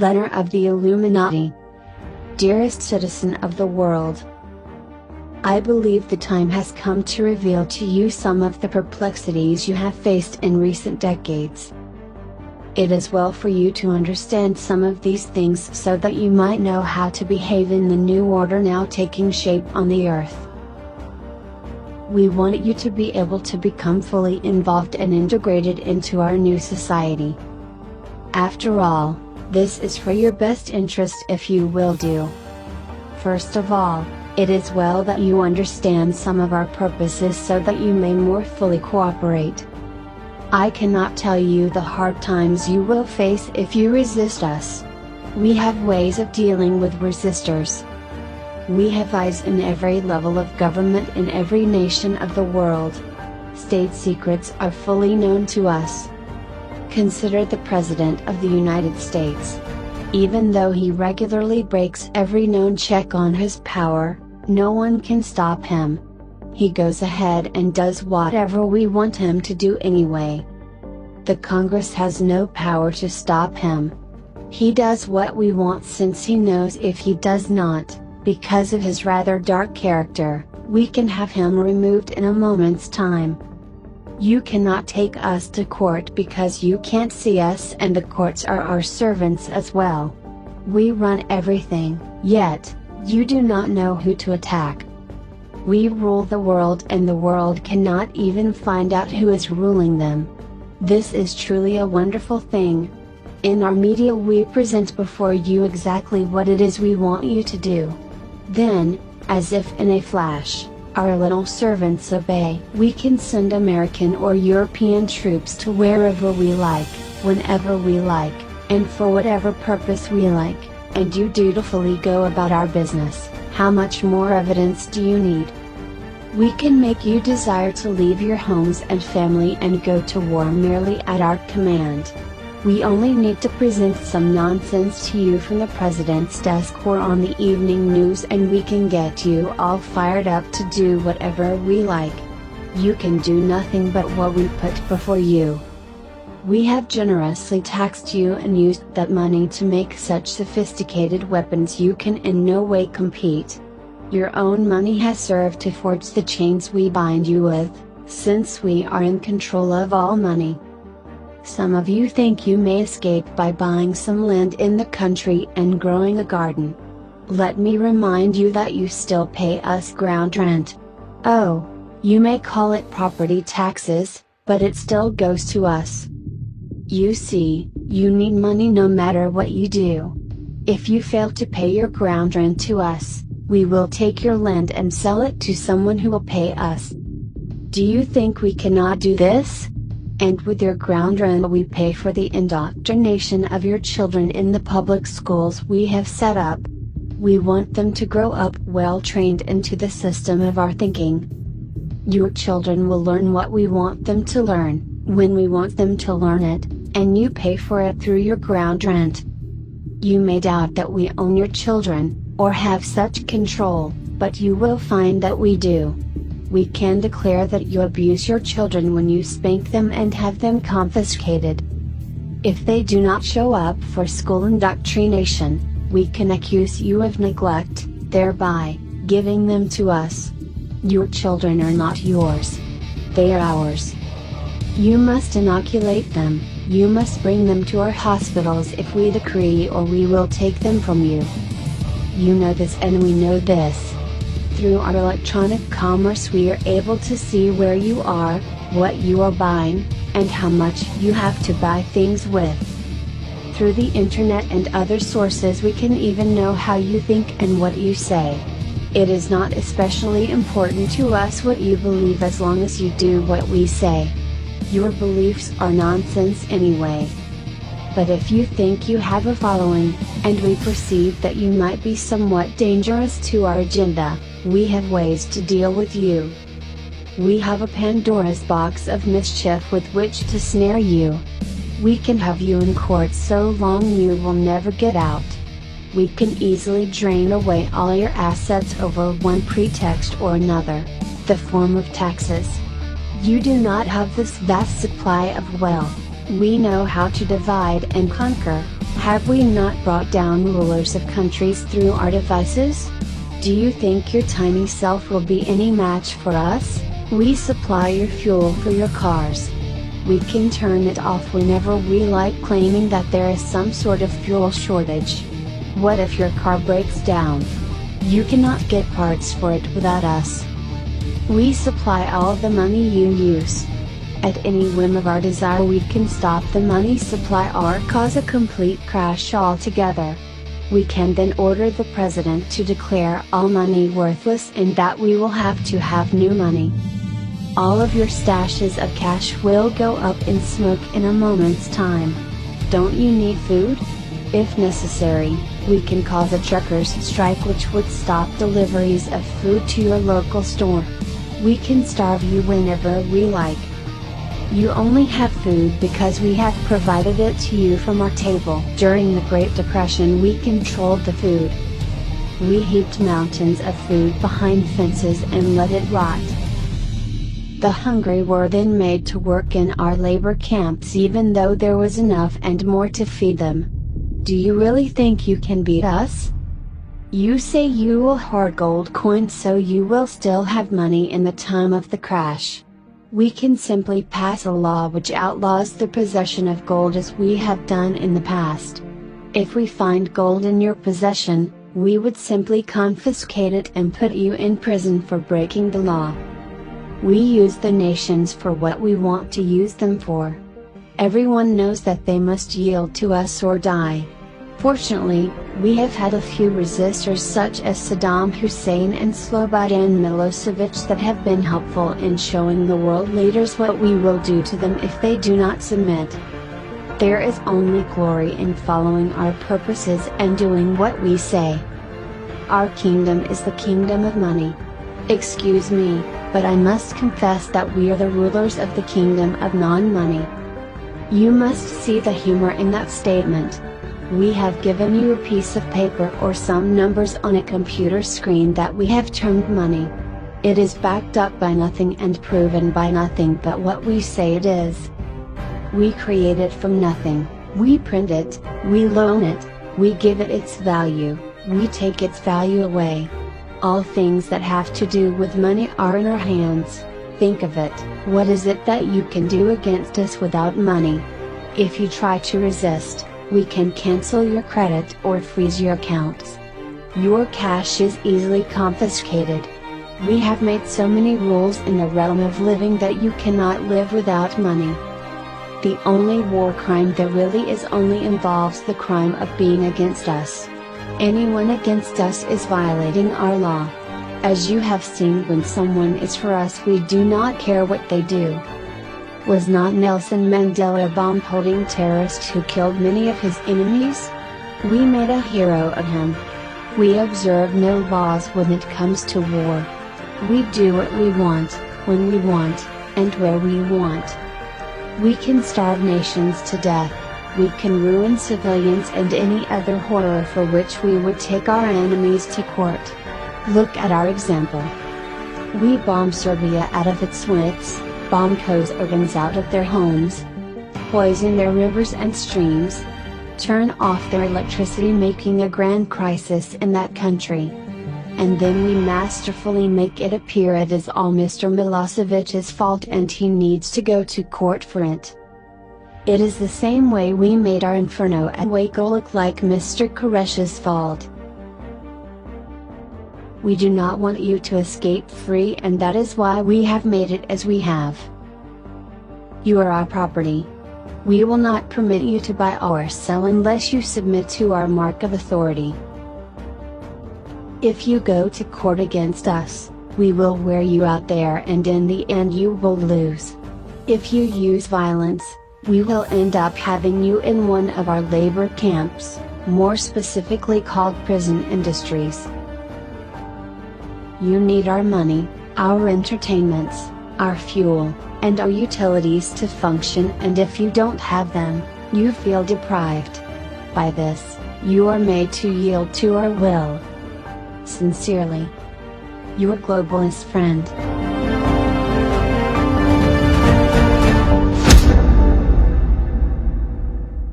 Letter of the Illuminati. Dearest citizen of the world, I believe the time has come to reveal to you some of the perplexities you have faced in recent decades. It is well for you to understand some of these things so that you might know how to behave in the new order now taking shape on the earth. We want you to be able to become fully involved and integrated into our new society. After all, this is for your best interest if you will do. First of all, it is well that you understand some of our purposes so that you may more fully cooperate. I cannot tell you the hard times you will face if you resist us. We have ways of dealing with resistors. We have eyes in every level of government in every nation of the world. State secrets are fully known to us. Consider the President of the United States. Even though he regularly breaks every known check on his power, no one can stop him. He goes ahead and does whatever we want him to do anyway. The Congress has no power to stop him. He does what we want since he knows if he does not, because of his rather dark character, we can have him removed in a moment's time. You cannot take us to court because you can't see us, and the courts are our servants as well. We run everything, yet, you do not know who to attack. We rule the world and the world cannot even find out who is ruling them. This is truly a wonderful thing. In our media we present before you exactly what it is we want you to do. Then, as if in a flash, our little servants obey. We can send American or European troops to wherever we like, whenever we like, and for whatever purpose we like, and you dutifully go about our business. How much more evidence do you need? We can make you desire to leave your homes and family and go to war merely at our command. We only need to present some nonsense to you from the President's desk or on the evening news and we can get you all fired up to do whatever we like. You can do nothing but what we put before you. We have generously taxed you and used that money to make such sophisticated weapons you can in no way compete. Your own money has served to forge the chains we bind you with, since we are in control of all money. Some of you think you may escape by buying some land in the country and growing a garden. Let me remind you that you still pay us ground rent. Oh, you may call it property taxes, but it still goes to us. You see, you need money no matter what you do. If you fail to pay your ground rent to us, we will take your land and sell it to someone who will pay us. Do you think we cannot do this? And with your ground rent we pay for the indoctrination of your children in the public schools we have set up. We want them to grow up well trained into the system of our thinking. Your children will learn what we want them to learn, when we want them to learn it, and you pay for it through your ground rent. You may doubt that we own your children, or have such control, but you will find that we do. We can declare that you abuse your children when you spank them and have them confiscated. If they do not show up for school indoctrination, we can accuse you of neglect, thereby giving them to us. Your children are not yours. They are ours. You must inoculate them, you must bring them to our hospitals if we decree, or we will take them from you. You know this and we know this. Through our electronic commerce we are able to see where you are, what you are buying, and how much you have to buy things with. Through the internet and other sources we can even know how you think and what you say. It is not especially important to us what you believe as long as you do what we say. Your beliefs are nonsense anyway. But if you think you have a following, and we perceive that you might be somewhat dangerous to our agenda, we have ways to deal with you. We have a Pandora's box of mischief with which to snare you. We can have you in court so long you will never get out. We can easily drain away all your assets over one pretext or another, the form of taxes. You do not have this vast supply of wealth. We know how to divide and conquer, Have we not brought down rulers of countries through our devices? Do you think your tiny self will be any match for us? We supply your fuel for your cars. We can turn it off whenever we like, claiming that there is some sort of fuel shortage. What if your car breaks down? You cannot get parts for it without us. We supply all the money you use. At any whim of our desire, we can stop the money supply or cause a complete crash altogether. We can then order the president to declare all money worthless and that we will have to have new money. All of your stashes of cash will go up in smoke in a moment's time. Don't you need food? If necessary, we can cause a truckers' strike which would stop deliveries of food to your local store. We can starve you whenever we like. You only have food because we have provided it to you from our table. During the Great Depression, we controlled the food. We heaped mountains of food behind fences and let it rot. The hungry were then made to work in our labor camps even though there was enough and more to feed them. Do you really think you can beat us? You say you will hoard gold coins so you will still have money in the time of the crash. We can simply pass a law which outlaws the possession of gold as we have done in the past. If we find gold in your possession, we would simply confiscate it and put you in prison for breaking the law. We use the nations for what we want to use them for. Everyone knows that they must yield to us or die. Fortunately, we have had a few resistors such as Saddam Hussein and Slobodan Milosevic that have been helpful in showing the world leaders what we will do to them if they do not submit. There is only glory in following our purposes and doing what we say. Our kingdom is the kingdom of money. Excuse me, but I must confess that we are the rulers of the kingdom of non-money. You must see the humor in that statement. We have given you a piece of paper or some numbers on a computer screen that we have termed money. It is backed up by nothing and proven by nothing but what we say it is. We create it from nothing, we print it, we loan it, we give it its value, we take its value away. All things that have to do with money are in our hands. Think of it, what is it that you can do against us without money? If you try to resist, we can cancel your credit or freeze your accounts. Your cash is easily confiscated. We have made so many rules in the realm of living that you cannot live without money. The only war crime that really is only involves the crime of being against us. Anyone against us is violating our law. As you have seen, when someone is for us, we do not care what they do. Was not Nelson Mandela a bomb-holding terrorist who killed many of his enemies? We made a hero of him. We observe no laws when it comes to war. We do what we want, when we want, and where we want. We can starve nations to death. We can ruin civilians and any other horror for which we would take our enemies to court. Look at our example. We bomb Serbia out of its wits, bomb Kosovans out of their homes, poison their rivers and streams, turn off their electricity, making a grand crisis in that country. And then we masterfully make it appear it is all Mr. Milosevic's fault and he needs to go to court for it. It is the same way we made our inferno at Waco look like Mr. Koresh's fault. We do not want you to escape free, and that is why we have made it as we have. You are our property. We will not permit you to buy or sell unless you submit to our mark of authority. If you go to court against us, we will wear you out there and in the end you will lose. If you use violence, we will end up having you in one of our labor camps, more specifically called prison industries. You need our money, our entertainments, our fuel, and our utilities to function, and if you don't have them, you feel deprived. By this, you are made to yield to our will. Sincerely, your globalist friend.